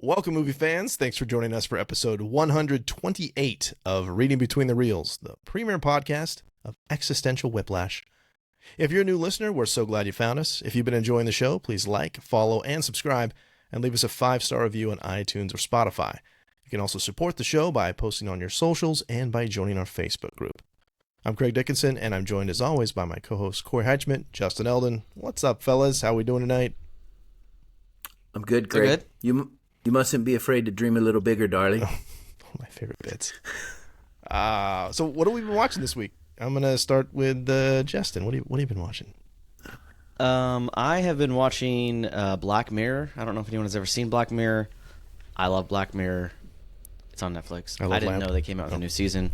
Welcome, movie fans. Thanks for joining us for episode 128 of Reading Between the Reels, the premier podcast of existential whiplash. If you're a new listener, we're so glad you found us. If you've been enjoying the show, please like, follow, and subscribe, and leave us a 5-star review on iTunes or Spotify. You can also support the show by posting on your socials and by joining our Facebook group. I'm Craig Dickinson, and I'm joined as always by my co-hosts Corey Heichman, Justin Eldon. What's up, fellas? How we doing tonight? I'm good, Craig. Good. You mustn't be afraid to dream a little bigger, darling. My favorite bits. So what have we been watching this week? I'm going to start with Justin. What have you been watching? I have been watching Black Mirror. I don't know if anyone has ever seen Black Mirror. I love Black Mirror. It's on Netflix. I didn't know they came out with a new season.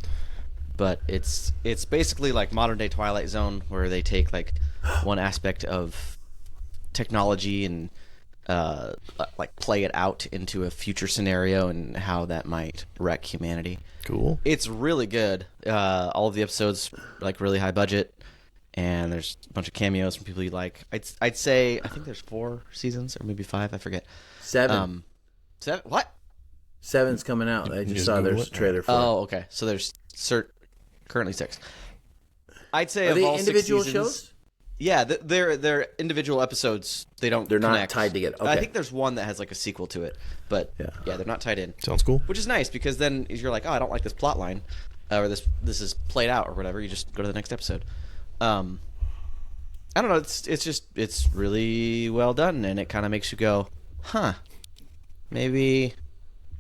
But it's basically like modern day Twilight Zone, where they take like one aspect of technology and like play it out into a future scenario and how that might wreck humanity. Cool. It's really good. All of the episodes like really high budget, and there's a bunch of cameos from people you like. I'd say I think there's 4 seasons or maybe 5. I forget. 7. 7. What? 7's coming out. I just saw there's a trailer for it. Oh, okay. So there's currently 6. I'd say Are of they all individual 6 seasons, shows? Yeah, they're individual episodes. They're not connect. tied together. Okay. I think there's one that has like a sequel to it, but yeah, they're not tied in. Sounds cool. Which is nice because then you're like, oh, I don't like this plot line, or this is played out or whatever. You just go to the next episode. I don't know. It's really well done, and it kind of makes you go, huh? Maybe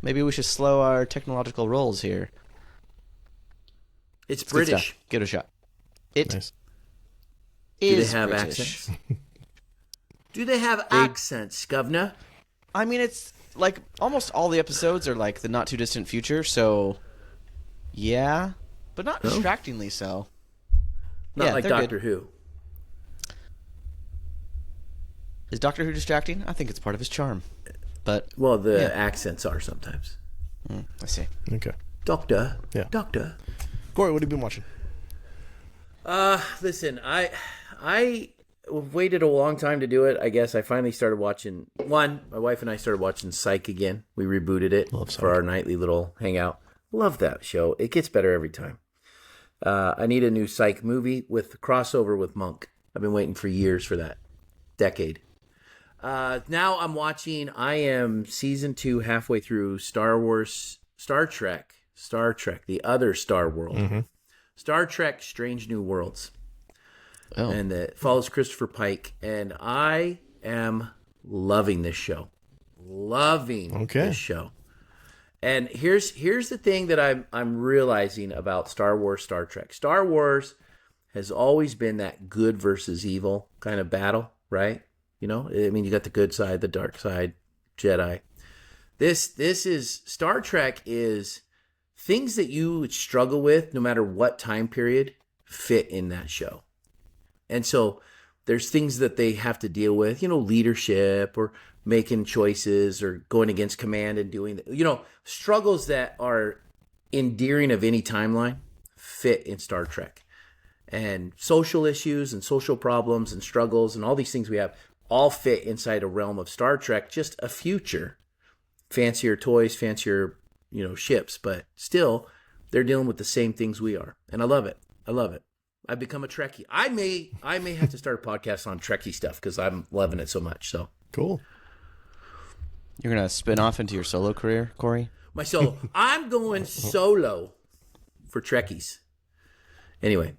we should slow our technological rolls here. It's British. Give it a shot. Nice. Do they have accents? Do they have accents, governor? I mean, it's like almost all the episodes are like the not too distant future, so yeah, but not distractingly so. Not like Doctor good. Who. Is Doctor Who distracting? I think it's part of his charm. But the accents are sometimes. I see. Okay. Doctor. Yeah. Doctor. Corey, what have you been watching? Listen, I waited a long time to do it. I guess I finally started watching my wife and I started watching Psych again. We rebooted it for our nightly little hangout. Love that show. It gets better every time. I need a new Psych movie with crossover with Monk. I've been waiting for years for that. Decade. Now I am season 2 halfway through Star Trek, the other Star World. Mm-hmm. Star Trek Strange New Worlds. Oh. And it follows Christopher Pike. And I am loving this show. This show. And here's the thing that I'm realizing about Star Wars, Star Trek. Star Wars has always been that good versus evil kind of battle, right? You know, I mean, you got the good side, the dark side, Jedi. This is Star Trek is things that you would struggle with no matter what time period fit in that show. And so there's things that they have to deal with, leadership or making choices or going against command and doing, struggles that are endearing of any timeline fit in Star Trek. And social issues and social problems and struggles and all these things we have all fit inside a realm of Star Trek, just a future. Fancier toys, fancier ships, but still, they're dealing with the same things we are, and I love it. I've become a Trekkie. I may have to start a podcast on Trekkie stuff because I'm loving it so much. So cool. You're gonna spin off into your solo career, Corey? My solo. I'm going solo for Trekkies. Anyway,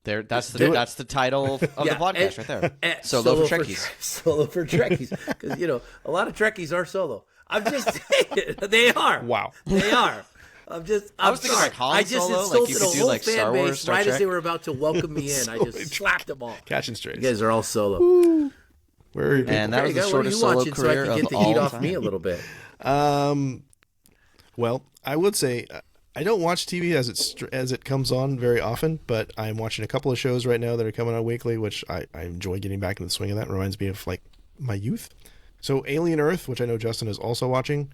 that's the title of the podcast right there. Solo for Trekkies. Solo for Trekkies, because a lot of Trekkies are solo. I'm just saying, they are. Wow, they are. I was thinking like Han Solo, insulted like a whole fan base right as they were about to welcome me in. I just slapped them all. Catching strays. You guys are all solo. Where are you? And that was the shortest solo career so I can get the heat off time. me a little bit. Well, I would say I don't watch TV as it comes on very often, but I'm watching a couple of shows right now that are coming on weekly, which I enjoy getting back into the swing of that. It reminds me of like my youth. So Alien Earth, which I know Justin is also watching.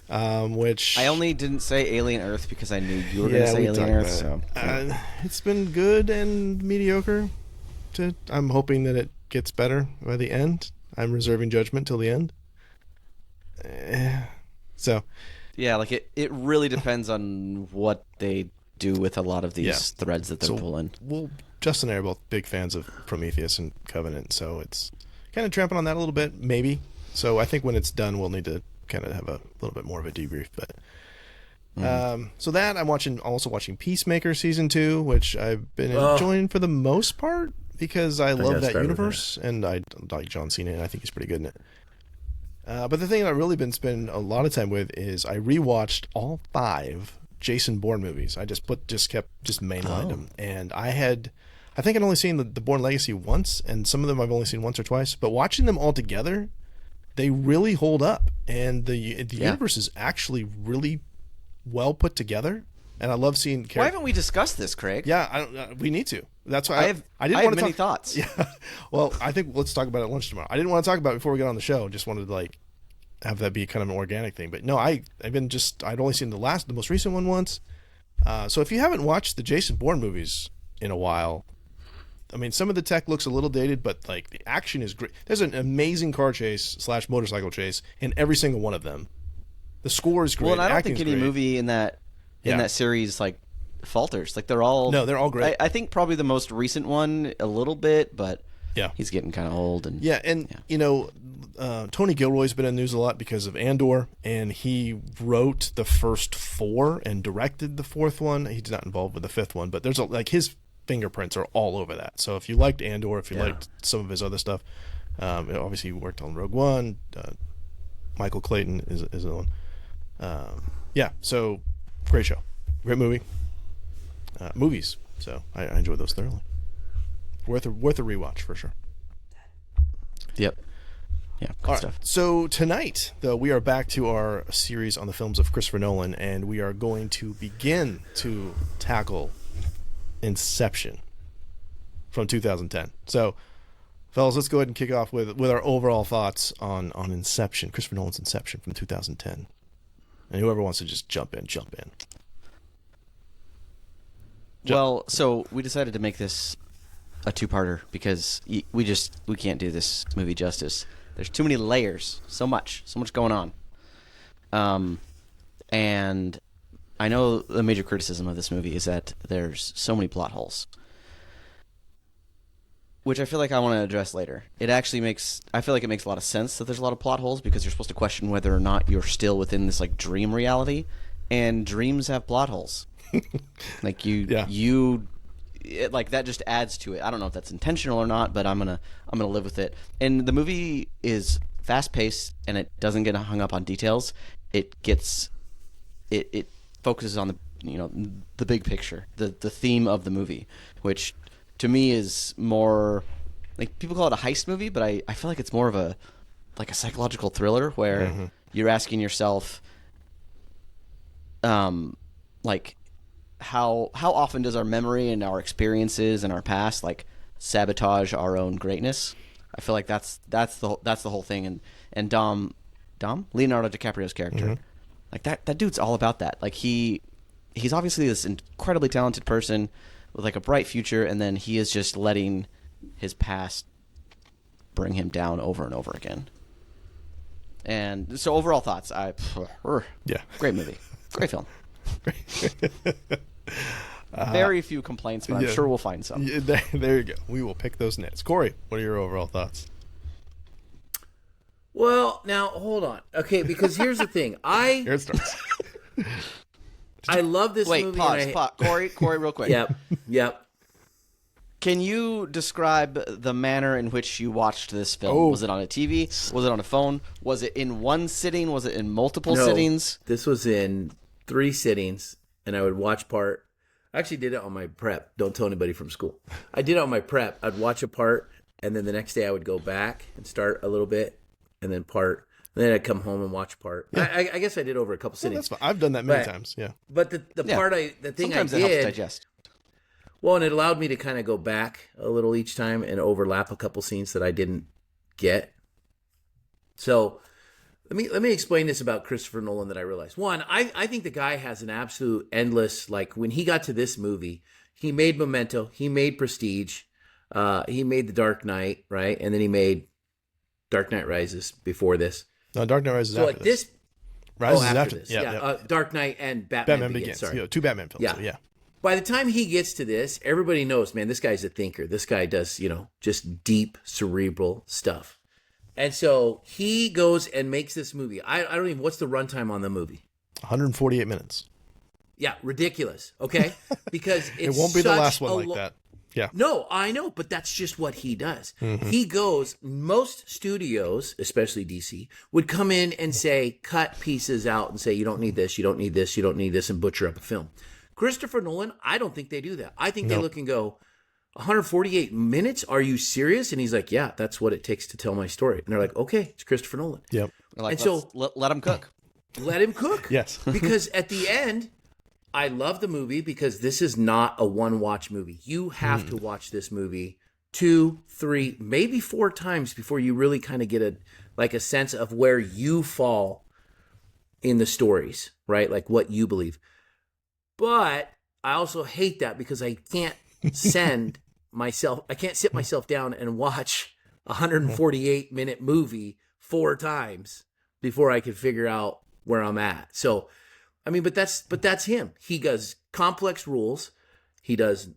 Which I only didn't say Alien Earth because I knew you were going to say Alien Earth. So it's been good and mediocre. I'm hoping that it gets better by the end. I'm reserving judgment till the end. So yeah, like it really depends on what they do with a lot of these threads that they're pulling. Well, Justin and I are both big fans of Prometheus and Covenant, so it's kind of tramping on that a little bit, maybe. So I think when it's done, we'll need to kind of have a little bit more of a debrief. But so that I'm also watching Peacemaker season 2, which I've been enjoying for the most part because I love that universe and I like John Cena and I think he's pretty good in it. But the thing I've really been spending a lot of time with is I rewatched all 5 Jason Bourne movies. I just mainlined them, and I think I'd only seen the Bourne Legacy once, and some of them I've only seen once or twice. But watching them all together, they really hold up, and the universe is actually really well put together. And I love seeing. Why haven't we discussed this, Craig? Yeah, we need to. That's why I didn't want to many thoughts. Yeah, well, I think let's talk about it at lunch tomorrow. I didn't want to talk about it before we got on the show. Just wanted to have that be kind of an organic thing. But no, I'd only seen the most recent one once. So if you haven't watched the Jason Bourne movies in a while, I mean, some of the tech looks a little dated, but the action is great. There's an amazing car chase / motorcycle chase in every single one of them. The score is great. Well, and I don't think any movie in that series falters. They're all great. I think probably the most recent one a little bit, but he's getting kind of old. And Tony Gilroy's been in the news a lot because of Andor, and he wrote the first 4 and directed the 4th one. He's not involved with the 5th one, but there's his fingerprints are all over that. So if you liked Andor, if you liked some of his other stuff, obviously he worked on Rogue One. Michael Clayton is the one. So great show, great movie. Movies. So I enjoyed those thoroughly. Worth a rewatch for sure. Yep. Yeah, good stuff. So tonight, though, we are back to our series on the films of Christopher Nolan, and we are going to begin to tackle Inception from 2010. So, fellas, let's go ahead and kick off with our overall thoughts on Inception, Christopher Nolan's Inception from 2010. And whoever wants to just jump in. Well, so we decided to make this a 2-parter because we can't do this movie justice. There's too many layers, so much going on. And I know the major criticism of this movie is that there's so many plot holes, which I feel like I want to address later. I feel like it makes a lot of sense that there's a lot of plot holes because you're supposed to question whether or not you're still within this dream reality, and dreams have plot holes. That just adds to it. I don't know if that's intentional or not, but I'm gonna live with it. And the movie is fast paced, and it doesn't get hung up on details. It focuses on the big picture, the theme of the movie, which to me is more people call it a heist movie, but I feel like it's more of a psychological thriller where you're asking yourself, how often does our memory and our experiences and our past sabotage our own greatness? I feel like that's the whole thing. And Dom, Leonardo DiCaprio's character, that dude's all about that. He's obviously this incredibly talented person with a bright future, and then he is just letting his past bring him down over and over again. And so overall thoughts, great movie, great film. Very few complaints, but I'm sure we'll find some. Yeah, there you go. We will pick those nits. Corey, what are your overall thoughts? Well, now hold on. Okay, because here's the thing. Here it starts. I love this movie. Wait, pause. Corey, real quick. Yep. Can you describe the manner in which you watched this film? Was it on a TV? Was it on a phone? Was it in one sitting? Was it in multiple sittings? This was in 3 sittings, and I would watch part. I actually did it on my prep. Don't tell anybody from school. I did it on my prep. I'd watch a part, and then the next day I would go back and start a little bit, and then part. And then I'd come home and watch part. Yeah. I guess I did over a couple sittings. That's fine. I've done that many times. Yeah. But the thing sometimes I it did, helps digest. Well, and it allowed me to kind of go back a little each time and overlap a couple scenes that I didn't get. So let me explain this about Christopher Nolan that I realized. One, I think the guy has an absolute endless, when he got to this movie, he made Memento, he made Prestige, he made The Dark Knight, right? And then he made Dark Knight Rises before this. No, Dark Knight Rises So after like this. Rises is after this. Yeah. Dark Knight and Batman Begins. Sorry. You know, 2 Batman films. Yeah. So, yeah. By the time he gets to this, everybody knows, man, this guy's a thinker. This guy does, just deep cerebral stuff. And so he goes and makes this movie. I don't even, what's the runtime on the movie? 148 minutes. Yeah, ridiculous. Okay? Because it's it won't be the last one like that. Yeah. No, I know, but that's just what he does. Mm-hmm. He goes, most studios, especially DC, would come in and say, cut pieces out and say, you don't need this, you don't need this, you don't need this, and butcher up a film. Christopher Nolan, I don't think they do that. I think they look and go, 148 minutes? Are you serious? And he's like, yeah, that's what it takes to tell my story. And they're like, okay, it's Christopher Nolan. Yep. Like, and so let him cook. Let him cook. Yes. Because at the end, I love the movie because this is not a one-watch movie. You have to watch this movie 2, 3, maybe 4 times before you really kind of get a sense of where you fall in the stories, right? Like what you believe. But I also hate that because I can't sit myself down and watch a 148-minute movie 4 times before I can figure out where I'm at. So, I mean, but that's him. He does complex rules. He does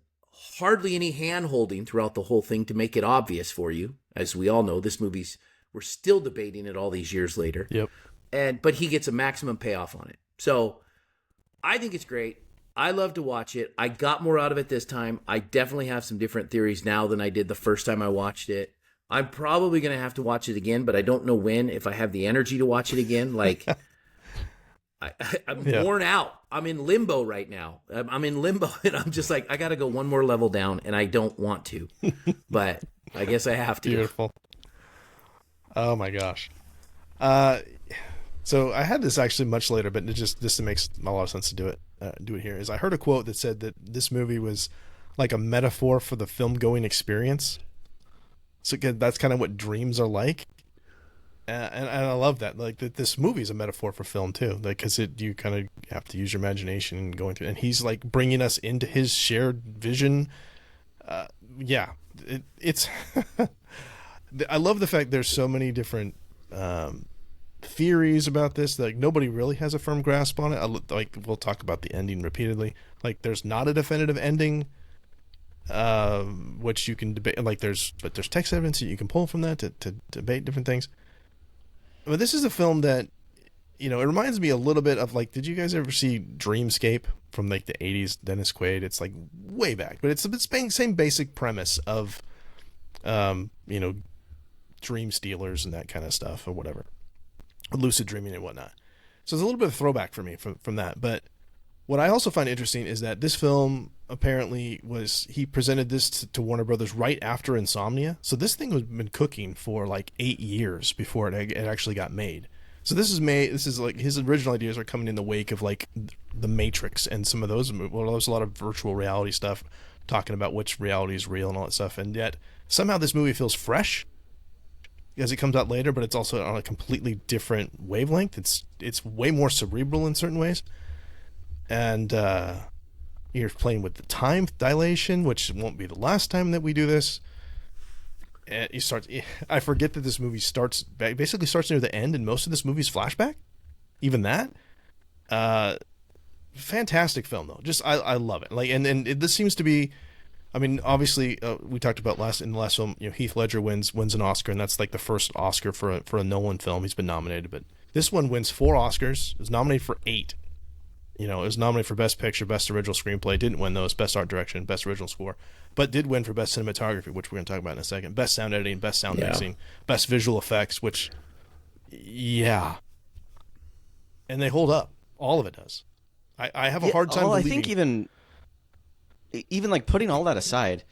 hardly any hand-holding throughout the whole thing to make it obvious for you. As we all know, we're still debating it all these years later. Yep. But he gets a maximum payoff on it. So I think it's great. I love to watch it. I got more out of it this time. I definitely have some different theories now than I did the first time I watched it. I'm probably going to have to watch it again, but I don't know when, if I have the energy to watch it again. Like, I'm worn out. I'm in limbo right now. I'm in limbo, and I'm just like, I got to go one more level down, and I don't want to. But I guess I have to. Beautiful. Oh, my gosh. So I had this actually much later, but it makes a lot of sense to do it here. Is I heard a quote that said that this movie was like a metaphor for the film-going experience. So that's kind of what dreams are like. And I love that. Like that this movie is a metaphor for film too. Like, cause you kind of have to use your imagination and going through, and he's like bringing us into his shared vision. It's, I love the fact there's so many different, theories about this. Like nobody really has a firm grasp on it. Like we'll talk about the ending repeatedly. Like there's not a definitive ending, which you can debate. Like there's text evidence that you can pull from that to debate different things. But this is a film that, it reminds me a little bit of like, did you guys ever see Dreamscape from like the 80s? Dennis Quaid. It's like way back, but it's the same basic premise of, dream stealers and that kind of stuff or whatever. Lucid dreaming and whatnot. So it's a little bit of a throwback for me from that. But what I also find interesting is that this film apparently he presented this to Warner Brothers right after Insomnia. So this thing has been cooking for like 8 years before it actually got made. So this is like his original ideas are coming in the wake of like The Matrix and some of those. Well, there's a lot of virtual reality stuff talking about which reality is real and all that stuff. And yet somehow this movie feels fresh, because it comes out later, but it's also on a completely different wavelength. It's way more cerebral in certain ways. And you're playing with the time dilation, which won't be the last time that we do this. And I forget that this movie basically starts near the end, and most of this movie's flashback. Even that. Fantastic film, though. Just, I love it. Like, and this seems to be, I mean, obviously, we talked about in the last film, Heath Ledger wins an Oscar, and that's like the first Oscar for a Nolan film. He's been nominated, but this one wins 4 Oscars. Is nominated for 8. It was nominated for Best Picture, Best Original Screenplay. Didn't win those. Best Art Direction, Best Original Score, but did win for Best Cinematography, which we're going to talk about in a second. Best Sound Editing, Best Sound Mixing, Best Visual Effects, which, and they hold up. All of it does. I have a hard time believing. I think even like putting all that aside,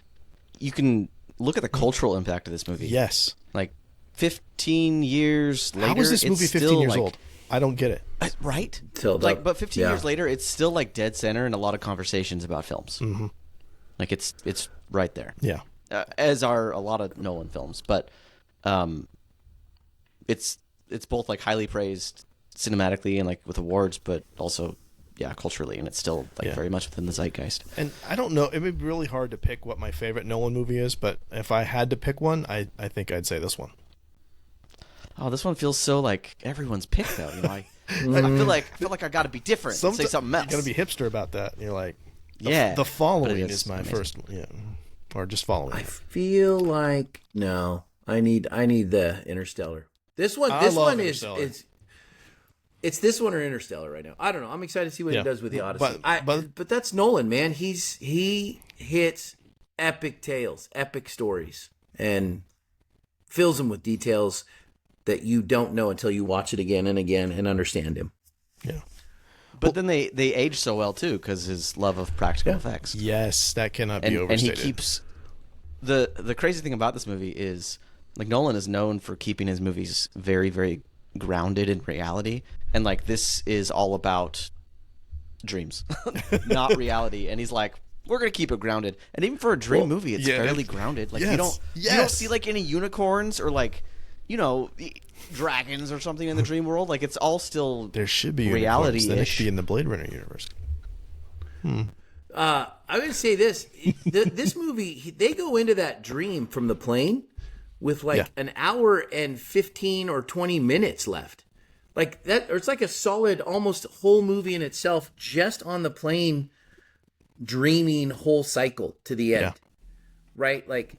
you can look at the cultural impact of this movie. Yes. Like 15 years later. How is this movie 15 years old? I don't get it. Right? But 15 years later, it's still like dead center in a lot of conversations about films. Mm-hmm. Like it's right there. Yeah. As are a lot of Nolan films, but it's both like highly praised cinematically and like with awards, but also culturally, and it's still like very much within the zeitgeist. And I don't know, it would be really hard to pick what my favorite Nolan movie is, but if I had to pick one, I think I'd say this one. oh, this one feels so like everyone's pick though. You know, I feel like I got to be different. And say something else. You got to be hipster about that. And you're like, the but following it is my amazing. first, or just following. I feel like no. I need the Interstellar. This one is it's this one or Interstellar right now. I don't know. I'm excited to see what he does with the Odyssey. But that's Nolan, man. He hits epic tales, epic stories, and fills them with details that you don't know until you watch it again and again and understand him. Yeah. But then they age so well too because his love of practical effects. Yes, that cannot be overstated. And he keeps the crazy thing about this movie is like Nolan is known for keeping his movies very, very grounded in reality, and like this is all about dreams, not reality. And he's like, we're gonna keep it grounded. And even for a dream movie, it's fairly grounded. Like you don't see like any unicorns or like dragons or something in the dream world. Like it's all still there should be reality-ish. Then it should be in the Blade Runner universe. I would say this: this movie, they go into that dream from the plane with like an hour and 15 or 20 minutes left, like that, or it's like a solid, almost whole movie in itself, just on the plane, dreaming whole cycle to the end, right? Like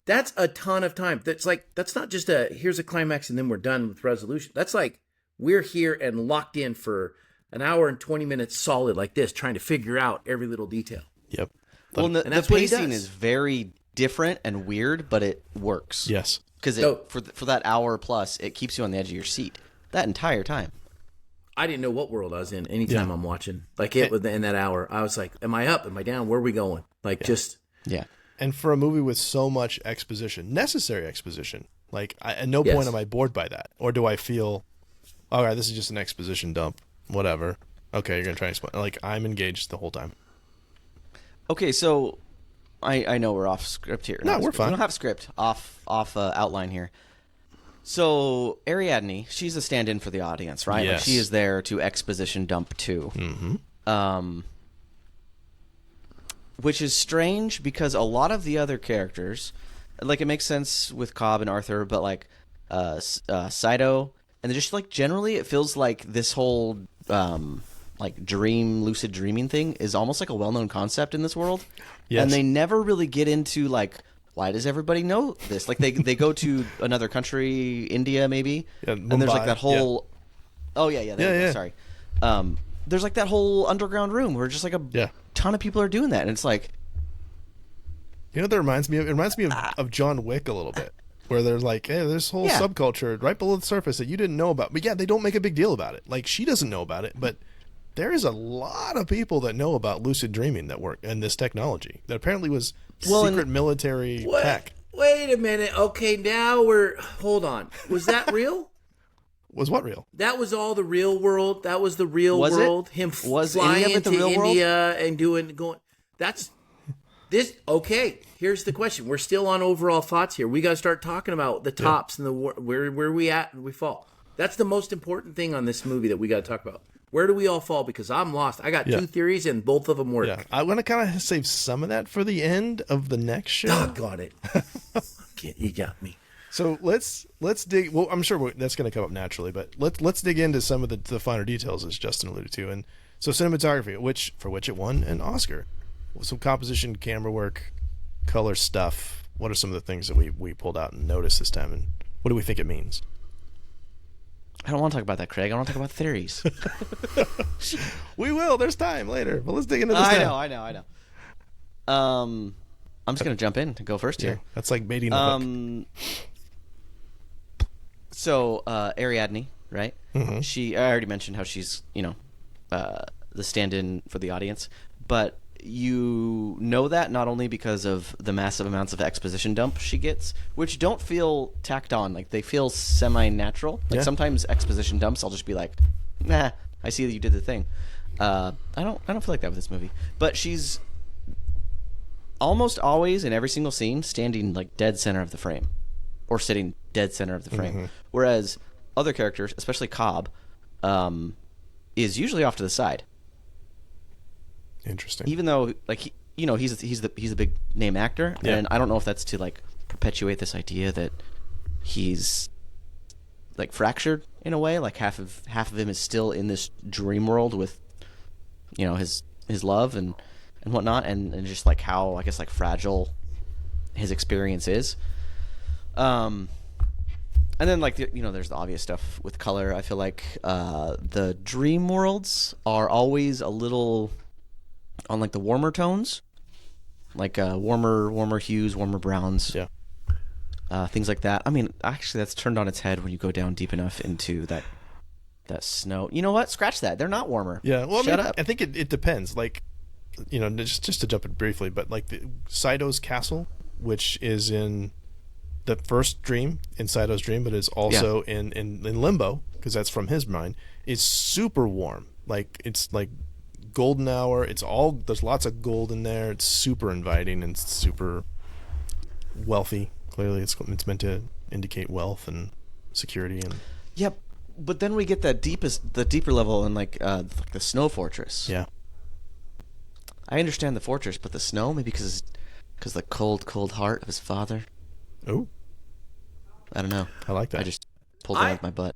that's a ton of time. That's not just here's a climax and then we're done with resolution. That's like we're here and locked in for an hour and 20 minutes solid like this, trying to figure out every little detail. Yep. Well, and the pacing is very different and weird, but it works. Yes. Because for that hour plus, it keeps you on the edge of your seat that entire time. I didn't know what world I was in anytime I'm watching. Like in that hour, I was like, am I up? Am I down? Where are we going? Like just... Yeah. And for a movie with so much exposition, necessary exposition, like at no point am I bored by that. Or do I feel, all right, this is just an exposition dump. Whatever. Okay, you're going to try and explain. Like, I'm engaged the whole time. Okay, so I know we're off script here. No, we're fine. We don't have script. Off outline here. So Ariadne, she's a stand-in for the audience, right? Yes. Like she is there to exposition dump too. Mm-hmm. Which is strange because a lot of the other characters, like it makes sense with Cobb and Arthur, but like Saito, and just like generally it feels like this whole like lucid dreaming thing is almost like a well-known concept in this world. Yes. And they never really get into like, why does everybody know this? Like they go to another country, India maybe, and there's like that whole sorry. There's like that whole underground room where just like a ton of people are doing that, and it's like, you know what that reminds me of? It reminds me of John Wick a little bit, where there's like, hey, there's whole subculture right below the surface that you didn't know about. But they don't make a big deal about it. Like she doesn't know about it, but there is a lot of people that know about lucid dreaming that work and this technology that apparently was secret military tech. Wait a minute. Okay, now hold on. Was that real? Was what real? That was all the real world. That was the real world. Him flying into India and going. That's this. Okay, here's the question. We're still on overall thoughts here. We got to start talking about the tops and the where we at and we fall. That's the most important thing on this movie that we got to talk about. Where do we all fall? Because I'm lost. I got two theories and both of them work. Yeah, I want to kind of save some of that for the end of the next show. Doggone it! You got me. So let's dig. Well, I'm sure that's going to come up naturally, but let's dig into some of the finer details, as Justin alluded to. And so cinematography, for which it won an Oscar, some composition, camera work, color stuff. What are some of the things that we pulled out and noticed this time, and what do we think it means? I don't want to talk about that, Craig. I want to talk about theories. We will. There's time later, but let's dig into this. I know. I'm just going to jump in and go first here. That's like baiting the hook. So Ariadne, right? Mm-hmm. I already mentioned how she's, the stand-in for the audience, but you know that not only because of the massive amounts of exposition dump she gets, which don't feel tacked on, like they feel semi-natural. Like sometimes exposition dumps, I'll just be like, nah, I see that you did the thing. I don't feel like that with this movie, but she's almost always in every single scene standing like dead center of the frame, or sitting dead center of the frame. Mm-hmm. Whereas other characters, especially Cobb, is usually off to the side. Interesting. Even though, like, he's a big name actor, and I don't know if that's to like perpetuate this idea that he's like fractured in a way. Like half of him is still in this dream world with, you know, his love and whatnot, and just like how, I guess, like fragile his experience is. And then, like, you know, there's the obvious stuff with color. I feel like the dream worlds are always a little on, like, the warmer tones. Like warmer hues, warmer browns. Yeah. Things like that. I mean, actually, that's turned on its head when you go down deep enough into that snow. You know what? Scratch that. They're not warmer. Yeah. Well, Shut up. I think it depends. Like, you know, just to jump in briefly, but like the Saito's castle, which is in the first dream, in Saito's dream, but is also in Limbo, because that's from his mind, is super warm. Like, it's like golden hour. There's lots of gold in there. It's super inviting and super wealthy. Clearly, it's meant to indicate wealth and security. And Yep. But then we get the deeper level in like the snow fortress. Yeah. I understand the fortress, but the snow, maybe because the cold heart of his father. Oh, I don't know. I like that. I just pulled it out of my butt.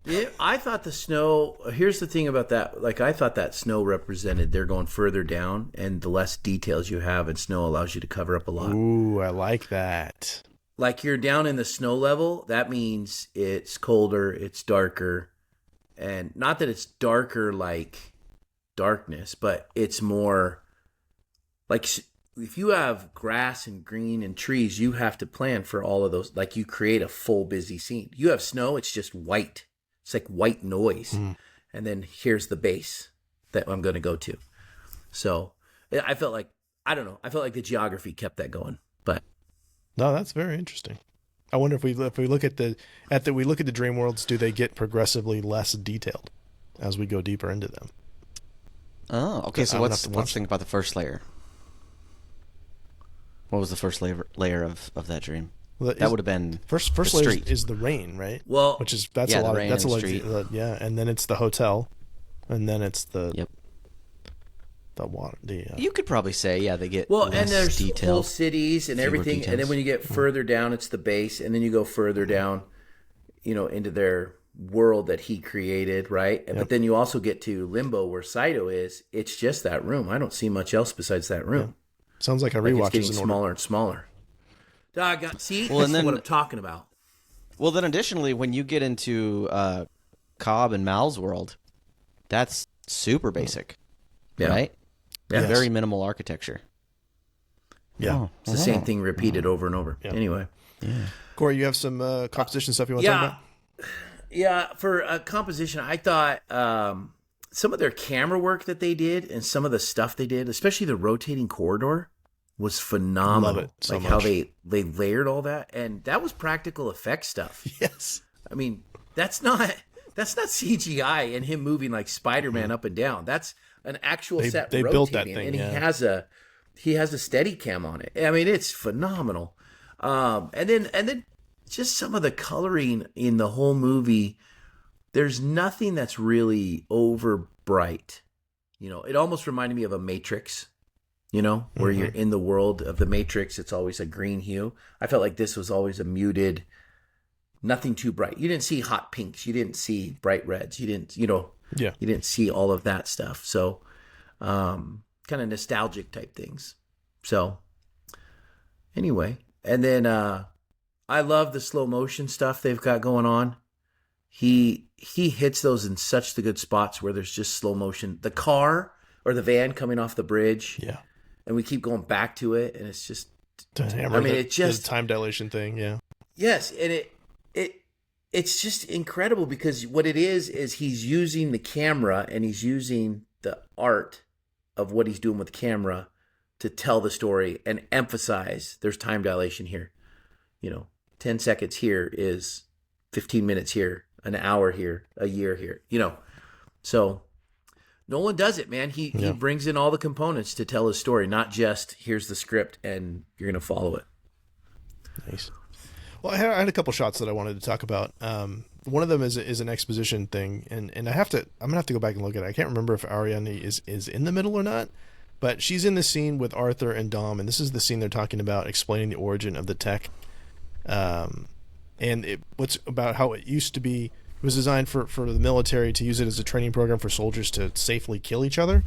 Yeah, I thought the snow. Here's the thing about that. Like, I thought that snow represented they're going further down, and the less details you have in snow allows you to cover up a lot. Ooh, I like that. Like, you're down in the snow level, that means it's colder, it's darker, and not that it's darker like darkness, but it's more like, if you have grass and green and trees, you have to plan for all of those. Like, you create a full busy scene. You have snow, it's just white. It's like white noise. And then here's the base that I'm going to go to. So I felt like, I don't know, I felt like the geography kept that going. But No, that's very interesting. I wonder if we look at the dream worlds, do they get progressively less detailed as we go deeper into them? Oh, okay. So let's think about the first layer. What was the first layer of that dream? Well, that would have been first layer is the rain, right? Well, that's a lot. That's a lot. Street. Yeah, and then it's the hotel, and then it's the the water. You could probably say they get and there's detailed, whole cities and everything, details. and then when you get further down, it's the base, and then you go further down, you know, into their world that he created, right? But then you also get to Limbo, where Saito is. It's just that room. I don't see much else besides that room. Yeah. Sounds like a rewatch. It's getting smaller and smaller. See, this is what I'm talking about. Well, then additionally, when you get into Cobb and Mal's world, that's super basic, right? Yeah. Very minimal architecture. Yeah. It's the same thing repeated over and over. Yeah. Anyway. Yeah. Corey, you have some composition stuff you want to talk about? Yeah, for composition, I thought some of their camera work that they did and some of the stuff they did, especially the rotating corridor, was phenomenal. Love it so like much. how they layered all that, and that was practical effects stuff. Yes. I mean, that's not CGI and him moving like Spider-Man up and down. That's an actual set. They rotating, built that thing, and yeah. he has a steady cam on it. I mean, it's phenomenal. And then just some of the coloring in the whole movie. There's nothing that's really over bright. You know, it almost reminded me of a Matrix. You know, where you're in the world of the Matrix, it's always a green hue. I felt like this was always a muted, nothing too bright. You didn't see hot pinks. You didn't see bright reds. You didn't, you didn't see all of that stuff. So, kind of nostalgic type things. So, anyway, and then I love the slow motion stuff they've got going on. He hits those in such the good spots where there's just slow motion. The car or the van coming off the bridge. Yeah. And we keep going back to it, and it's just. It just the time dilation thing, yeah. Yes, and it's just incredible because what it is he's using the camera and he's using the art of what he's doing with the camera to tell the story and emphasize there's time dilation here. 10 seconds here is 15 minutes here, an hour here, a year here. So. Nolan does it, man. He brings in all the components to tell his story, not just here's the script and you're going to follow it. Nice. Well, I had a couple shots that I wanted to talk about. One of them is an exposition thing, and I'm gonna have to go back and look at it. I can't remember if Ariane is in the middle or not, but she's in the scene with Arthur and Dom, and this is the scene they're talking about explaining the origin of the tech. and what's about how it used to be. It was designed for the military to use it as a training program for soldiers to safely kill each other.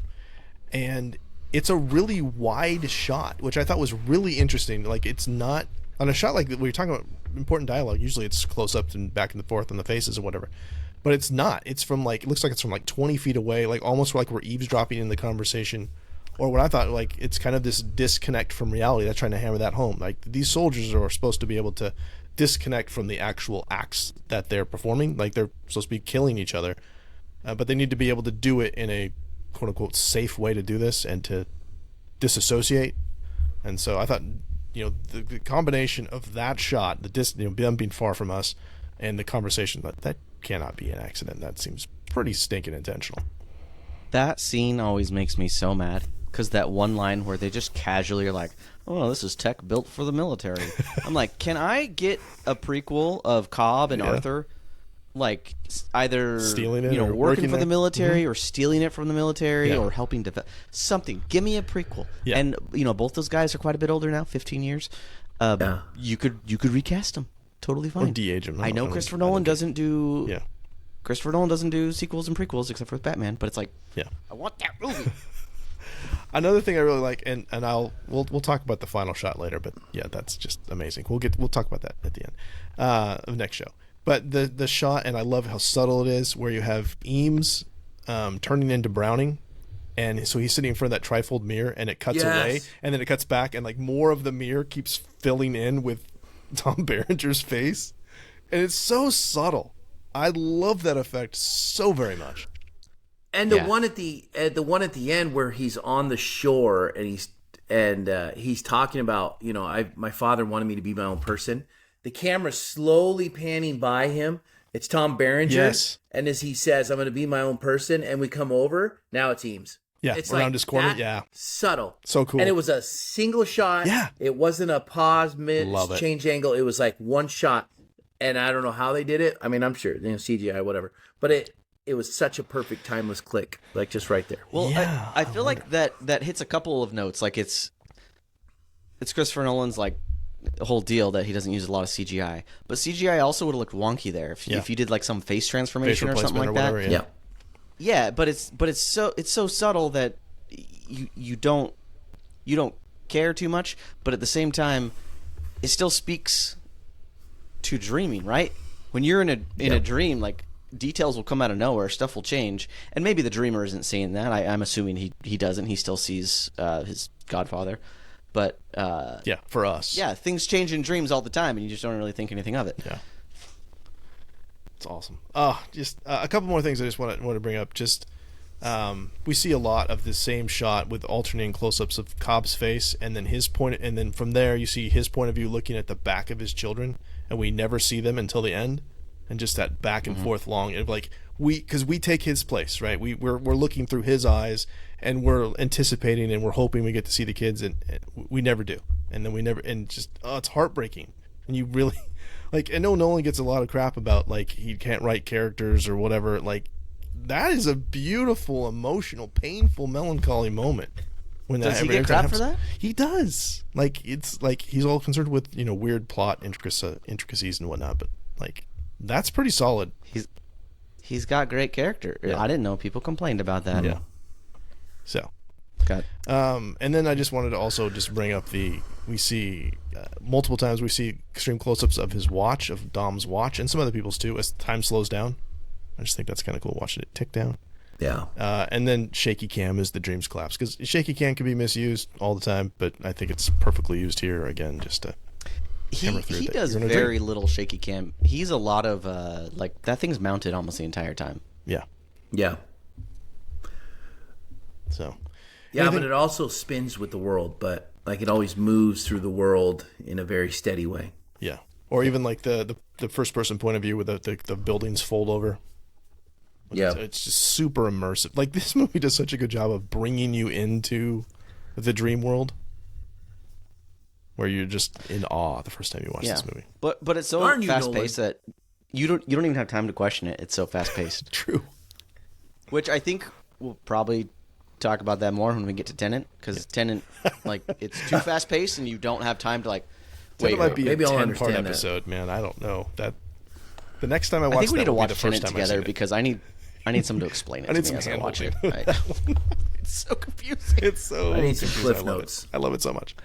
And it's a really wide shot, which I thought was really interesting. Like, it's not on a shot like when you're talking about important dialogue. Usually it's close ups and back and forth on the faces or whatever, but it's not. It's from like, it looks like it's from like 20 feet away, like almost like we're eavesdropping in the conversation. Or what I thought, like, it's kind of this disconnect from reality. That's trying to hammer that home. Like, these soldiers are supposed to be able to disconnect from the actual acts that they're performing. Like, they're supposed to be killing each other, but they need to be able to do it in a quote unquote safe way to do this and to disassociate. And so I thought, the combination of that shot, them being far from us, and the conversation, that cannot be an accident. That seems pretty stinking intentional. That scene always makes me so mad, because that one line where they just casually are like, oh, this is tech built for the military. I'm like, can I get a prequel of Cobb and Arthur, like, either stealing it, or working for the military, or stealing it from the military, or helping develop something? Give me a prequel. Yeah. And both those guys are quite a bit older now, 15 years. You could recast them, totally fine. Or de-age them. I know Christopher Nolan doesn't do. Yeah. Christopher Nolan doesn't do sequels and prequels except for with Batman, but it's like, I want that movie. Another thing I really like, and we'll talk about the final shot later, but yeah, that's just amazing. We'll talk about that at the end of next show. But the shot, and I love how subtle it is, where you have Eames turning into Browning, and so he's sitting in front of that trifold mirror, and it cuts away, and then it cuts back, and like more of the mirror keeps filling in with Tom Berenger's face, and it's so subtle. I love that effect so very much. And the one at the end where he's on the shore and he's talking about, my father wanted me to be my own person. The camera's slowly panning by him. It's Tom Berenger. Yes. And as he says, I'm going to be my own person, and we come over, now it's Eames. Yeah, it's around like his corner. Yeah. Subtle. So cool. And it was a single shot. Yeah. It wasn't a pause, change angle. It was like one shot. And I don't know how they did it. I mean, I'm sure, CGI, whatever. But it was such a perfect timeless click, like just right there. Well, yeah, I feel like that hits a couple of notes. Like it's Christopher Nolan's like whole deal that he doesn't use a lot of CGI, but CGI also would have looked wonky there if you did like some face transformation or something like whatever, that. Yeah, but it's so subtle that you don't care too much, but at the same time, it still speaks to dreaming, right? When you're in a dream, like, details will come out of nowhere, stuff will change, and maybe the dreamer isn't seeing that. I'm assuming he doesn't. He still sees his Godfather, but for us, things change in dreams all the time, and you just don't really think anything of it. Yeah, it's awesome. Just a couple more things I just want to bring up. Just we see a lot of the same shot with alternating close-ups of Cobb's face, and then his point, and then from there you see his point of view looking at the back of his children, and we never see them until the end. And just that back and forth long, and like because we take his place, right? We're looking through his eyes, and we're anticipating, and we're hoping we get to see the kids, and we never do, and then we never, and just it's heartbreaking. And you really, like, I know Nolan gets a lot of crap about like he can't write characters or whatever. Like, that is a beautiful, emotional, painful, melancholy moment. When does he get crap for that? He does. Like, it's like he's all concerned with weird plot intricacies and whatnot, but like. That's pretty solid. He's got great character. Yeah. I didn't know people complained about that. Yeah. So. Got. And then I just wanted to also just bring up we see multiple times we see extreme close-ups of his watch, of Dom's watch, and some other people's too, as time slows down. I just think that's kind of cool watching it tick down. Yeah. And then shaky cam is the dreams collapse, because shaky cam can be misused all the time, but I think it's perfectly used here again, just to. He does very little shaky cam. He's a lot of like that thing's mounted almost the entire time. Yeah. So. Yeah, but it also spins with the world, but like it always moves through the world in a very steady way. Yeah. Or even like the first person point of view where the buildings fold over. It's just super immersive. Like, this movie does such a good job of bringing you into the dream world, where you're just in awe the first time you watch this movie. But it's so fast paced that you don't even have time to question it. It's so fast paced. True. Which I think we'll probably talk about that more when we get to Tenet, because Tenet, like, it's too fast paced and you don't have time to like, Tenet might be maybe a I'll 10-part understand episode, man. I don't know. That the next time I watch I think we need to will be watch the first Tenet time I've together seen it. because I need someone to explain it I need to me some as I watch it. hand-holding. It's so confusing. It's so I need some confusing. cliff I love notes. it. I love it so much.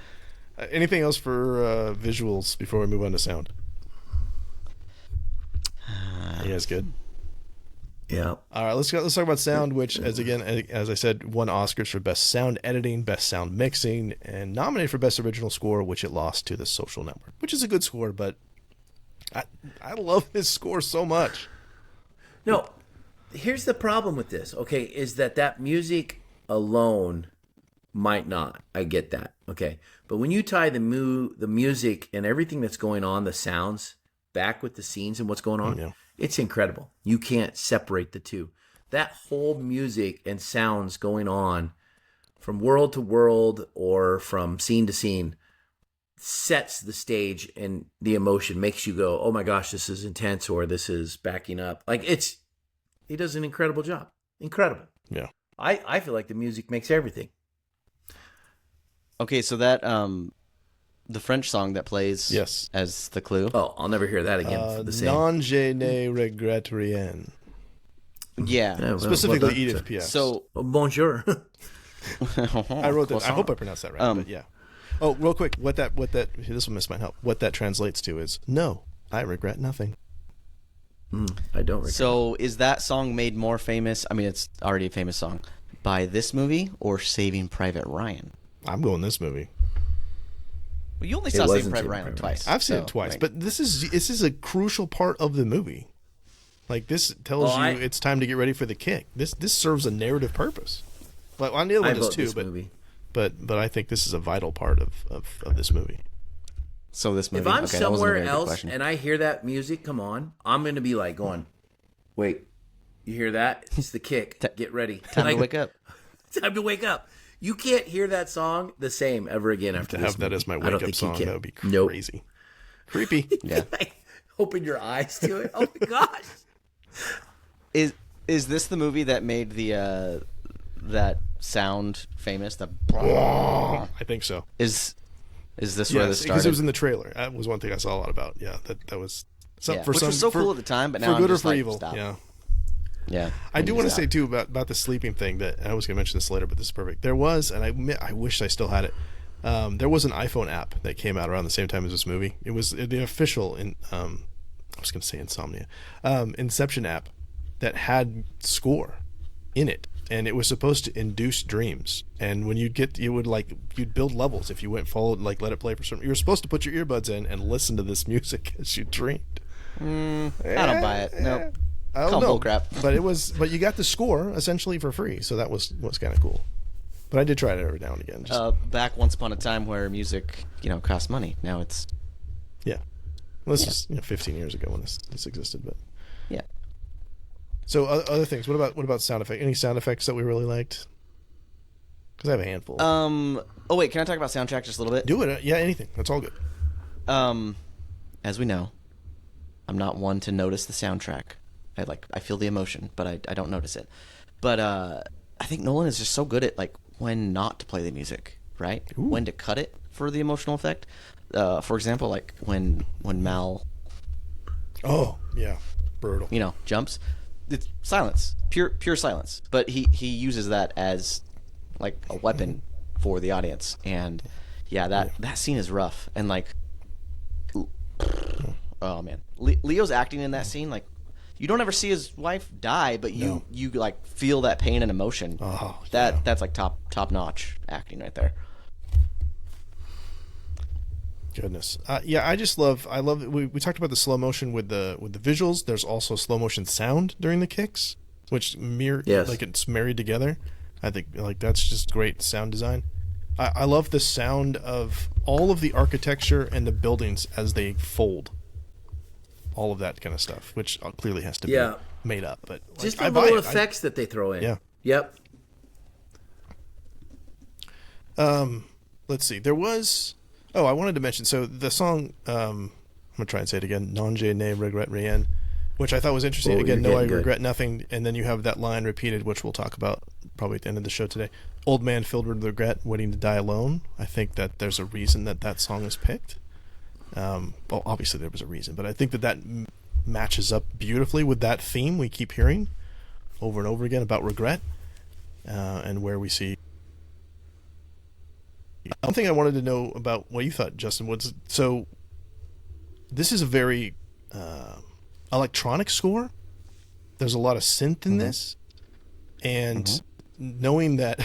Anything else for visuals before we move on to sound? You guys good? Yeah. All right, let's talk about sound, which, as I said, won Oscars for Best Sound Editing, Best Sound Mixing, and nominated for Best Original Score, which it lost to The Social Network, which is a good score, but I love his score so much. No, here's the problem with this, okay, is that music alone might not. I get that, okay? But when you tie the music and everything that's going on, the sounds, back with the scenes and what's going on, it's incredible. You can't separate the two. That whole music and sounds going on from world to world or from scene to scene sets the stage, and the emotion makes you go, oh my gosh, this is intense, or this is backing up. Like he does an incredible job. Incredible. Yeah. I feel like the music makes everything. Okay, so that the French song that plays as the clue. Oh, I'll never hear that again. For the same. Non je ne regrette rien. Yeah. Specifically Edith Piaf. So bonjour. I wrote that. I hope I pronounced that right. But yeah. Oh, real quick, this one might help. What that translates to is, no, I regret nothing. I don't regret. So is that song made more famous? I mean, it's already a famous song by this movie or Saving Private Ryan? I'm going this movie. Well, you only saw Saving Private Ryan twice. I've seen it twice, but this is a crucial part of the movie. Like, this tells you it's time to get ready for the kick. This serves a narrative purpose. But on the other one does too. But I think this is a vital part of this movie. So this movie. If I'm somewhere else and I hear that music come on, I'm going to be like going, wait, you hear that? It's the kick. Get ready. Time to wake up. Time to wake up. You can't hear that song the same ever again after this. To have that as my wake up song, that would be crazy. Nope. Creepy. Yeah. Like, open your eyes to it. Oh my gosh. Is this the movie that made the that sound famous? The I think so. Is this where this started? Because it was in the trailer. That was one thing I saw a lot about. Yeah, that was which was so cool at the time, but now for good I'm or just for like, evil. stop. Yeah. I do want to say too about the sleeping thing that I was going to mention this later, but this is perfect. There was, and I wish I still had it. There was an iPhone app that came out around the same time as this movie. It was the official I was going to say Insomnia, Inception app that had score in it, and it was supposed to induce dreams. And when you'd build levels if you went let it play for certain. You were supposed to put your earbuds in and listen to this music as you dreamed. I don't buy it. Nope. I don't know. Bull crap. But you got the score essentially for free, so that was kind of cool. But I did try it every now and again. Back once upon a time where music, cost money. Now it's this is 15 years ago when this existed, but yeah. So other things. What about sound effects? Any sound effects that we really liked? Because I have a handful. Oh wait, can I talk about soundtrack just a little bit? Do it. Yeah, anything. That's all good. As we know, I'm not one to notice the soundtrack. I feel the emotion, but I don't notice it. But I think Nolan is just so good at when not to play the music, right? Ooh. When to cut it for the emotional effect. For example, when Mal. Oh yeah, brutal. Jumps. It's silence, pure silence. But he uses that as a weapon for the audience, and that scene is rough. And oh man, Leo's acting in that scene you don't ever see his wife die, but you feel that pain and emotion. Oh, that's top notch acting right there. Goodness, I just love. We talked about the slow motion with the visuals. There's also slow motion sound during the kicks, which it's married together. I think that's just great sound design. I love the sound of all of the architecture and the buildings as they fold. All of that kind of stuff, which clearly has to be made up, but just the little effects that they throw in. Yeah. Yep. Let's see. There was. Oh, I wanted to mention. So the song. I'm gonna try and say it again. Non je ne regrette rien, which I thought was interesting. Again, no, I regret nothing. And then you have that line repeated, which we'll talk about probably at the end of the show today. Old man filled with regret, waiting to die alone. I think that there's a reason that song is picked. Well, obviously there was a reason, but I think that matches up beautifully with that theme we keep hearing over and over again about regret, and where we see. One thing I wanted to know about what you thought, Justin, was so. This is a very electronic score. There's a lot of synth in this, and knowing that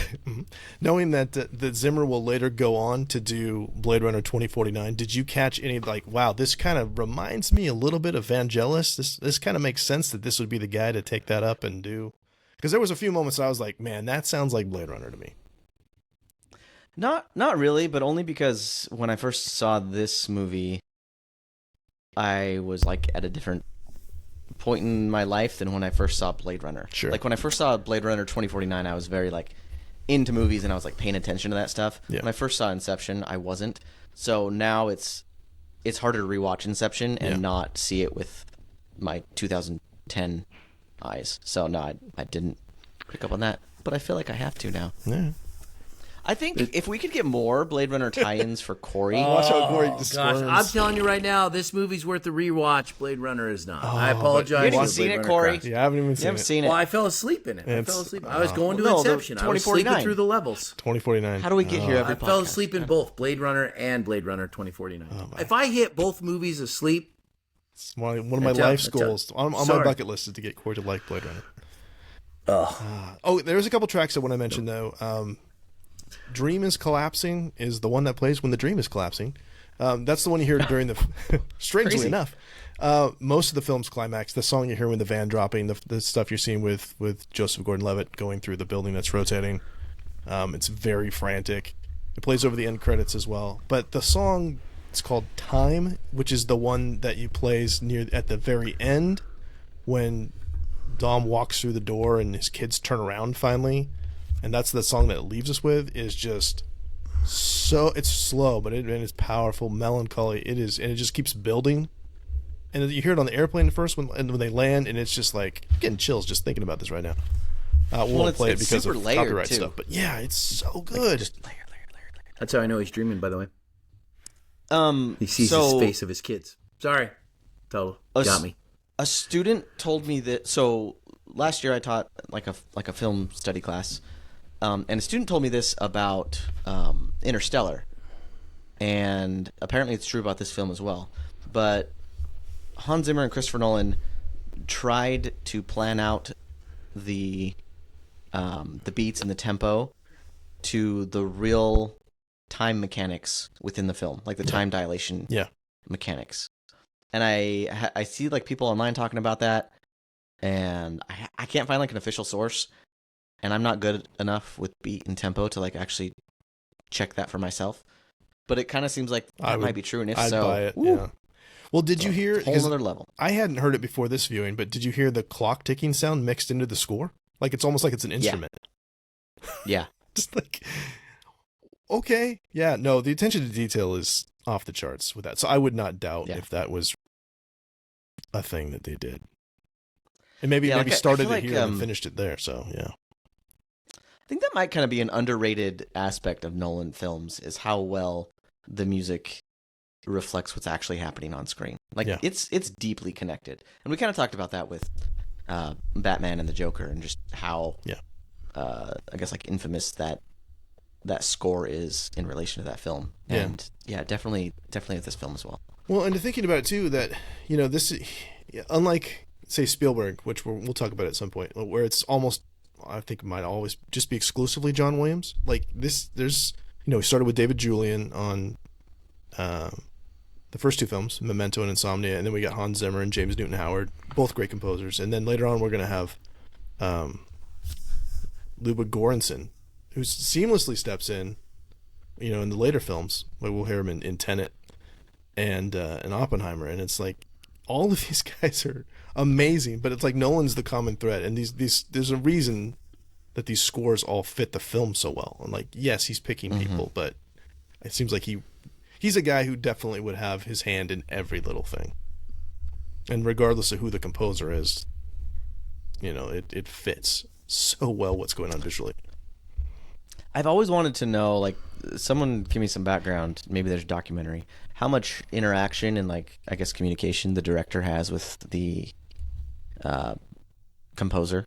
that Zimmer will later go on to do Blade Runner 2049, did you catch any wow, this kind of reminds me a little bit of Vangelis? This kind of makes sense that this would be the guy to take that up and do, because there was a few moments I was like, man, that sounds like Blade Runner to me. Not really, but only because when I first saw this movie, I was like at a different point in my life than when I first saw Blade Runner. Sure. Like when I first saw Blade Runner 2049, I was very like into movies and I was like paying attention to that stuff. Yeah. When I first saw Inception, I wasn't. So now it's harder to rewatch Inception and not see it with my 2010 eyes. So no, I didn't pick up on that, but I feel like I have to now. Yeah. I think if we could get more Blade Runner tie-ins for Corey. Watch how Corey just Gosh, squirms. I'm telling you right now, this movie's worth a rewatch. Blade Runner is not. I apologize. You haven't for seen Blade it, Runner Corey? crowd. Yeah, I haven't even You seen haven't it. seen it. Well, I fell asleep in it. I fell asleep. I was going to No, the Inception. I was sleeping 2049. through the levels. 2049. How do we get here every I fell podcast? asleep in both Blade Runner and Blade Runner 2049. my. If I hit both movies asleep, It's one of my That's up, life's that's up. goals. On my Sorry. bucket list is to get Corey to like Blade Runner. There's a couple tracks I want to mention, though. Dream is Collapsing is the one that plays when the dream is collapsing. That's the one you hear during the... strangely Crazy. enough. Most of the film's climax, the song you hear when the van dropping, the stuff you're seeing with Joseph Gordon-Levitt going through the building that's rotating. It's very frantic. It plays over the end credits as well. But the song, it's called Time, which is the one that you plays at the very end when Dom walks through the door and his kids turn around finally. And that's the song that it leaves us with, is just so, it's slow, but it's powerful, melancholy. It is, and it just keeps building. And you hear it on the airplane first when they land, and it's just like, I'm getting chills just thinking about this right now. We won't play it because super of layered, copyright too. stuff, but yeah, it's so good. Just layer. that's how I know he's dreaming, by the way. He sees So his face of his kids. Sorry. Total. Got me. a student told me that. So last year I taught like a film study class, and a student told me this about Interstellar, and apparently it's true about this film as well. But Hans Zimmer and Christopher Nolan tried to plan out the beats and the tempo to the real time mechanics within the film, like the time dilation mechanics. And I see like people online talking about that, and I can't find like an official source, and I'm not good enough with beat and tempo to like actually check that for myself. But it kind of seems like that might be true, and if I'd so, buy it. woo, Yeah. Well, did you hear? whole 'cause other level. I hadn't heard it before this viewing, but did you hear the clock ticking sound mixed into the score? Like it's almost like it's an instrument. Yeah. Just like, okay, yeah, no, the attention to detail is off the charts with that. So I would not doubt if that was a thing that they did. And maybe like, started I feel it here and finished it there. So yeah, I think that might kind of be an underrated aspect of Nolan films, is how well the music reflects what's actually happening on screen. Like it's deeply connected, and we kind of talked about that with Batman and the Joker, and just how I guess like infamous that score is in relation to that film. And definitely with this film as well. Well, and thinking about it too, that this, unlike say Spielberg, which we'll talk about at some point, where it's almost, I think it might always just be exclusively John Williams. Like this, there's we started with David Julian on the first two films, Memento and Insomnia, and then we got Hans Zimmer and James Newton Howard, both great composers. And then later on, we're gonna have Ludwig Göransson, who seamlessly steps in, in the later films. Like we'll hear him in Tenet and Oppenheimer, and it's like all of these guys are amazing, but it's like Nolan's the common thread, and these there's a reason that these scores all fit the film so well. And like, yes, he's picking people, but it seems like he's a guy who definitely would have his hand in every little thing, and regardless of who the composer is, it fits so well what's going on visually. I've always wanted to know, like, someone give me some background. Maybe there's a documentary. How much interaction and, like, I guess communication the director has with the composer,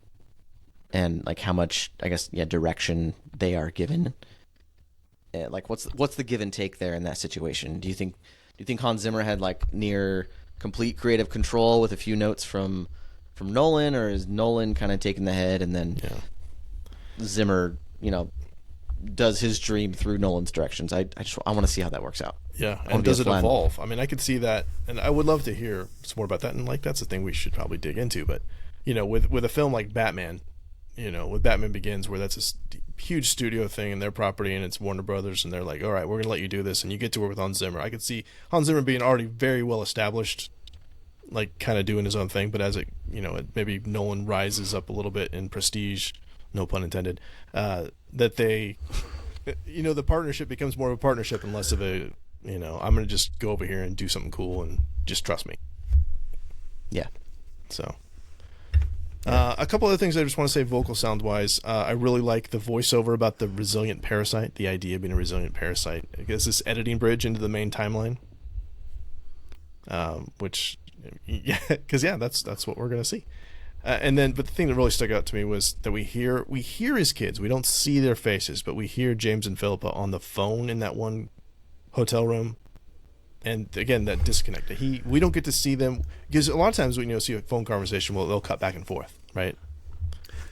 and like how much, I guess, direction they are given. Like, what's the give and take there in that situation? Do you think Hans Zimmer had like near complete creative control with a few notes from Nolan, or is Nolan kind of taking the head and then Zimmer, does his dream through Nolan's directions? I want to see how that works out. Yeah, and does it evolve? I mean, I could see that, and I would love to hear some more about that. And like, that's the thing we should probably dig into. But with a film like Batman, with Batman Begins, where that's a huge studio thing and their property, and it's Warner Brothers, and they're like, all right, we're gonna let you do this, and you get to work with Hans Zimmer. I could see Hans Zimmer being already very well established, like kind of doing his own thing, but as it maybe Nolan rises up a little bit in prestige, no pun intended, that they, the partnership becomes more of a partnership and less of a, I'm going to just go over here and do something cool and just trust me. Yeah. So, a couple other things I just want to say vocal sound wise. I really like the voiceover about the resilient parasite, the idea of being a resilient parasite. I guess this editing bridge into the main timeline. Which, because that's what we're going to see. But the thing that really stuck out to me was that we hear his kids. We don't see their faces, but we hear James and Philippa on the phone in that one hotel room. And again, that disconnect. We don't get to see them, because a lot of times when you see a phone conversation, they'll cut back and forth, right?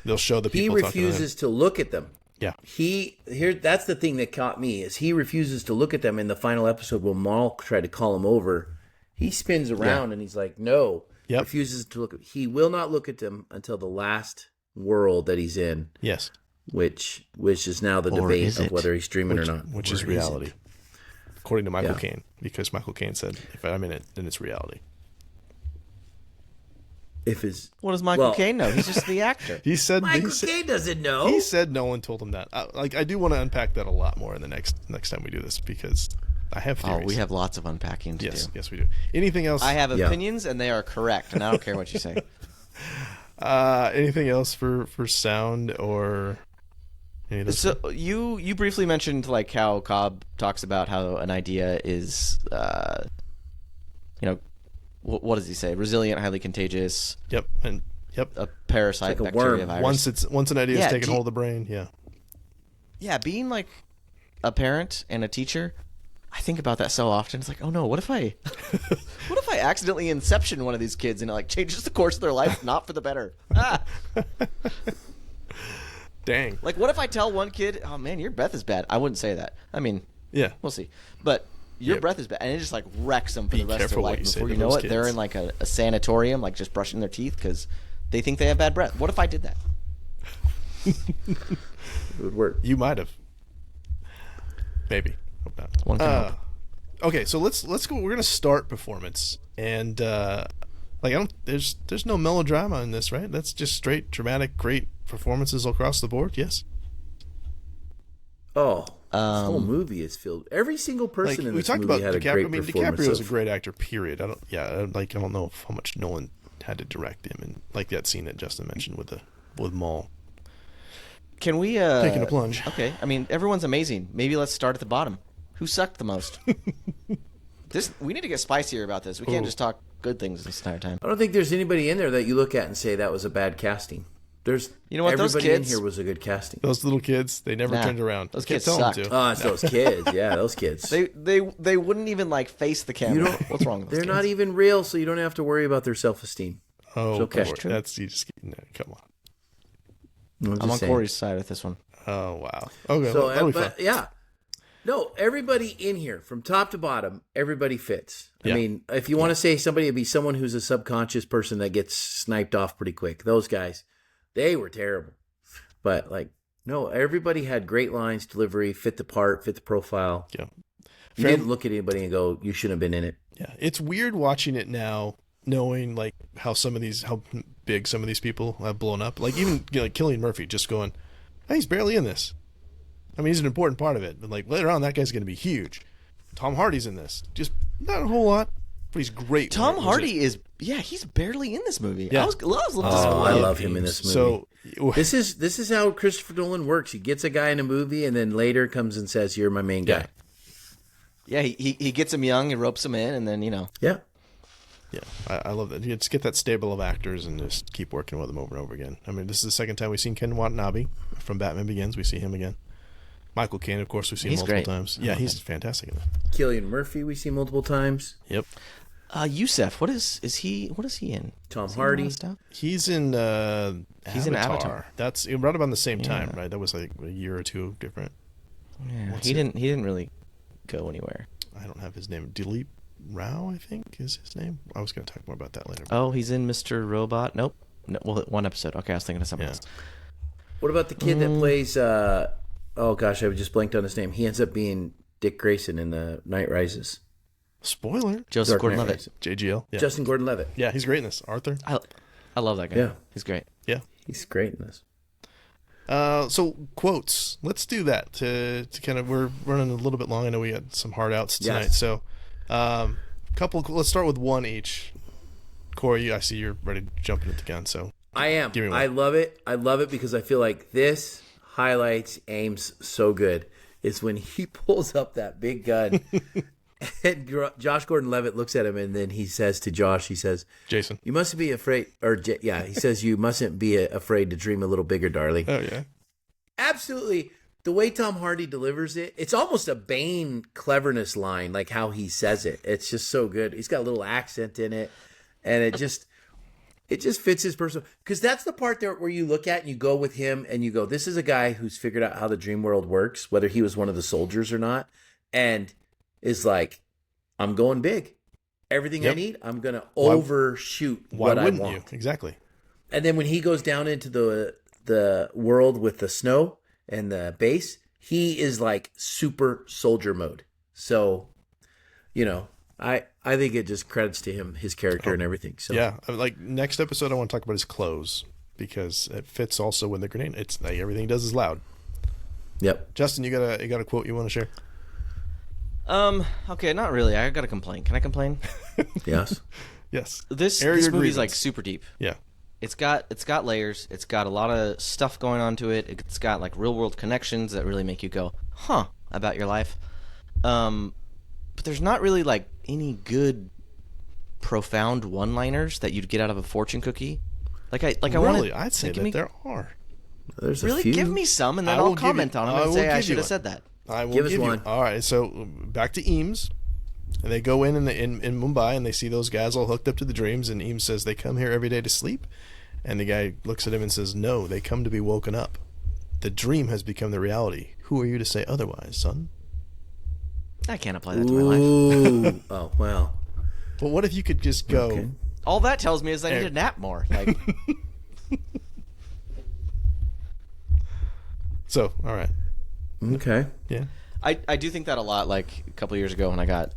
They'll show the people. He refuses to look at them. Yeah. That's the thing that caught me, is he refuses to look at them in the final episode when Maul tried to call him over. He spins around and he's like, no. Yep. Refuses to look. He will not look at them until the last world that he's in. Yes. Which is now the debate of whether he's dreaming or not. Which is reality, according to Michael Caine, because Michael Caine said, "If I'm in it, then it's reality." What does Michael Caine know? He's just the actor. Michael Caine doesn't know. He said Nolan told him that. I do want to unpack that a lot more in the next time we do this, because I have theories. Oh, we have lots of unpacking to do. Yes, we do. Anything else? I have opinions, and they are correct, and I don't care what you say. Anything else for sound or any of those? So you briefly mentioned like how Cobb talks about how an idea is, what does he say? Resilient, highly contagious. Yep. A parasite, like a bacteria, worm. virus. Once an idea is taken hold of the brain, Yeah, being like a parent and a teacher, I think about that so often. It's like, oh no, what if I accidentally Inception one of these kids and it like changes the course of their life, not for the better? Dang. Like, what if I tell one kid, oh man, your breath is bad? I wouldn't say that. I mean, we'll see. But your breath is bad, and it just like wrecks them for the rest of their life. Before you know it, they're in like a sanatorium, like just brushing their teeth because they think they have bad breath. What if I did that? It would work. You might have. Maybe. Hope not. One can hope. Okay, so let's go. We're gonna start performance, and there's no melodrama in this, right? That's just straight dramatic, great performances across the board. Yes. Oh, this whole movie is filled. Every single person in this movie had a great performance. DiCaprio is a great actor. Period. I don't know how much Nolan had to direct him, and like that scene that Justin mentioned with Maul. Can we taking a plunge? Okay, I mean everyone's amazing. Maybe let's start at the bottom. Who sucked the most? We need to get spicier about this. We can't just talk good things this entire time. I don't think there's anybody in there that you look at and say that was a bad casting. Those kids in here was a good casting. Those little kids, they never turned around. Those kids sucked. Oh, it's those kids. Yeah, those kids. They wouldn't even like face the camera. What's wrong with those kids? They're not even real, so you don't have to worry about their self-esteem. Oh, it's okay. That's you just come on. I'm on Corey's side with this one. Oh wow. Okay. So, yeah. No, everybody in here, from top to bottom, everybody fits. I mean, if you want to say somebody, it'd be someone who's a subconscious person that gets sniped off pretty quick. Those guys, they were terrible. But no, everybody had great lines, delivery, fit the part, fit the profile. Yeah. You didn't look at anybody and go, you shouldn't have been in it. Yeah. It's weird watching it now, knowing like how big some of these people have blown up. Like even Cillian Murphy just going, hey, he's barely in this. I mean, he's an important part of it, but like later on, that guy's going to be huge. Tom Hardy's in this, just not a whole lot. But he's great. Tom Hardy he's barely in this movie. Yeah. I was disappointed. I love him in this movie. So this is how Christopher Nolan works. He gets a guy in a movie and then later comes and says, "You're my main guy." Yeah, he gets him young and ropes him in, and then Yeah, I love that. You just get that stable of actors and just keep working with them over and over again. I mean, this is the second time we've seen Ken Watanabe from Batman Begins. We see him again. Michael Caine, of course, we've seen multiple times. Yeah, he's fantastic in it. Cillian Murphy, we see multiple times. Yep. Yusef, what is he in? Tom Hardy. He's in He's in Avatar. That's right about the same time, right? That was like a year or two different. Yeah, he didn't really go anywhere. I don't have his name. Dilip Rao, I think, is his name. I was going to talk more about that later. Oh, he's in Mr. Robot. Nope. No, well, one episode. Okay, I was thinking of something else. What about the kid that plays? Oh gosh, I just blanked on his name. He ends up being Dick Grayson in The Night Rises. Spoiler. Joseph Gordon-Levitt. JGL. Yeah. Justin Gordon-Levitt. Yeah, he's great in this. Arthur. I love that guy. Yeah. He's great. Yeah. He's great in this. So quotes. Let's do that to kind of. We're running a little bit long. I know we had some hard outs tonight. Yes. So, couple. Let's start with one each. Corey, I see you're ready to jump into the gun. So I am. Give me one. I love it. I love it because I feel like this highlights Ames so good. It's when he pulls up that big gun. And Josh Gordon-Levitt looks at him, and then he says to Josh, he says, Jason, you mustn't be afraid, he says, you mustn't be afraid to dream a little bigger, darling. Oh, yeah. Absolutely. The way Tom Hardy delivers it, it's almost a Bane cleverness line, like how he says it. It's just so good. He's got a little accent in it, and it just fits his personal. Because that's the part there where you look at and you go with him, and you go, this is a guy who's figured out how the dream world works, whether he was one of the soldiers or not, and is like, I'm going big. Everything I need, I'm going to overshoot what I want. You? Exactly. And then when he goes down into the world with the snow and the base, he is like super soldier mode. So, I think it just credits to him, his character and everything. So yeah, like next episode, I want to talk about his clothes because it fits also with the grenade. It's like everything he does is loud. Yep. Justin, you got a quote you want to share? Okay, not really. I got to complain. Can I complain? Yes. Yes. This movie's like super deep. Yeah. It's got layers. It's got a lot of stuff going on to it. It's got like real world connections that really make you go, huh, about your life. But there's not really like any good profound one-liners that you'd get out of a fortune cookie. I'd say that there are. There's really a few. Give me some, and then I'll comment on them and say I should have said that. I will give us one. All right, so back to Eames. And they go in Mumbai and they see those guys all hooked up to the dreams. And Eames says, they come here every day to sleep. And the guy looks at him and says, no, they come to be woken up. The dream has become the reality. Who are you to say otherwise, son? I can't apply that to my life. Ooh. Oh, well. Well, what if you could just go... Okay. All that tells me is I need to nap more. Like, So, all right. Okay. Yeah. I do think that a lot. Like a couple of years ago when I got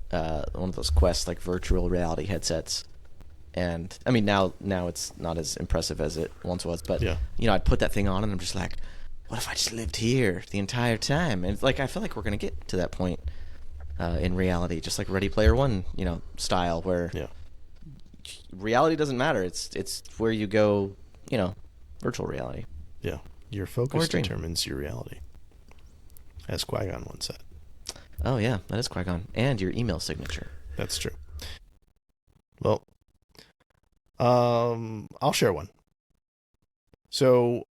one of those Quest like virtual reality headsets, and I mean now it's not as impressive as it once was, but yeah. I'd put that thing on and I'm just like, what if I just lived here the entire time? And like I feel like we're gonna get to that point in reality, just like Ready Player One, style, where reality doesn't matter. It's where you go, virtual reality. Yeah, your focus determines your reality. As Qui-Gon once said. Oh, yeah, that is Qui-Gon. And your email signature. That's true. Well, I'll share one. So,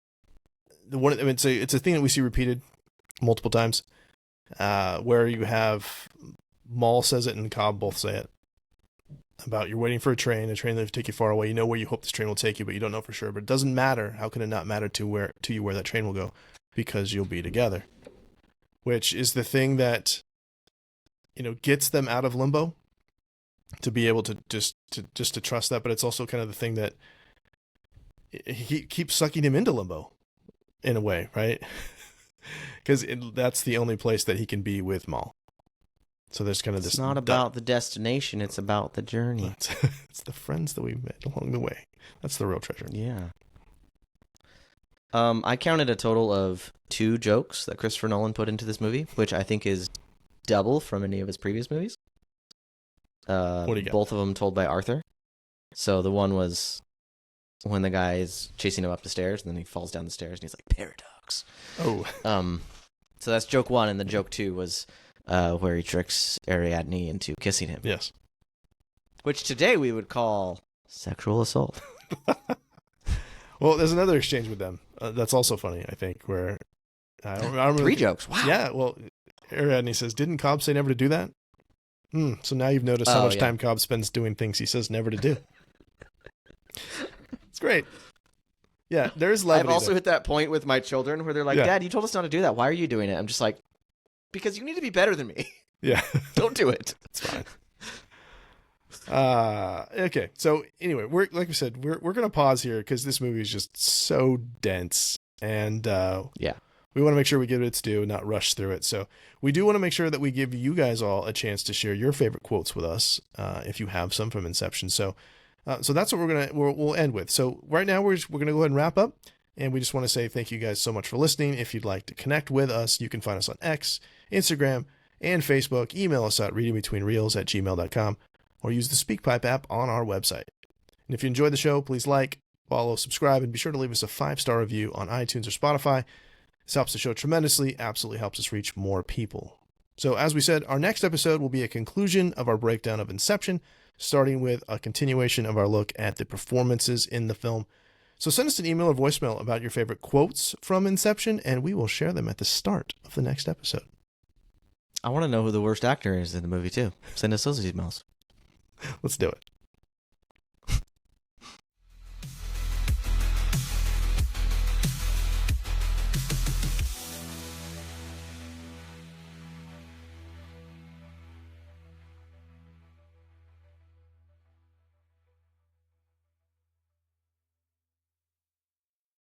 it's a thing that we see repeated multiple times, where you have Maul says it and Cobb both say it. About you're waiting for a train that will take you far away. You know where you hope this train will take you, but you don't know for sure. But it doesn't matter. How can it not matter to you where that train will go? Because you'll be together. Which is the thing that, gets them out of limbo, to be able to just to trust that. But it's also kind of the thing that he keeps sucking him into limbo, in a way, right? Because that's the only place that he can be with Maul. So there's kind of this. It's not about the destination; it's about the journey. It's the friends that we've met along the way. That's the real treasure. Yeah. I counted a total of 2 jokes that Christopher Nolan put into this movie, which I think is double from any of his previous movies. What do you got? Both of them told by Arthur. So the one was when the guy is chasing him up the stairs, and then he falls down the stairs, and he's like, paradox. Oh. So that's joke 1, and then joke 2 was where he tricks Ariadne into kissing him. Yes. Which today we would call sexual assault. Well, there's another exchange with them. That's also funny, I think, where I remember 3 jokes. Wow. Yeah, well, Ariadne says, "Didn't Cobb say never to do that?" So now you've noticed how much time Cobb spends doing things he says never to do. It's great. Yeah, there's levity. I've also hit that point with my children where they're like, Dad, you told us not to do that. Why are you doing it? I'm just like, because you need to be better than me. Yeah. Don't do it. It's fine. Okay. So anyway, like we said, we're gonna pause here because this movie is just so dense, and we want to make sure we give it its due, not rush through it. So we do want to make sure that we give you guys all a chance to share your favorite quotes with us, if you have some from Inception. So that's what we'll end with. So right now we're gonna go ahead and wrap up, and we just want to say thank you guys so much for listening. If you'd like to connect with us, you can find us on X, Instagram, and Facebook. Email us at readingbetweenreels@gmail.com. or use the SpeakPipe app on our website. And if you enjoyed the show, please like, follow, subscribe, and be sure to leave us a 5-star review on iTunes or Spotify. This helps the show tremendously, absolutely helps us reach more people. So as we said, our next episode will be a conclusion of our breakdown of Inception, starting with a continuation of our look at the performances in the film. So send us an email or voicemail about your favorite quotes from Inception, and we will share them at the start of the next episode. I want to know who the worst actor is in the movie, too. Send us those emails. Let's do it.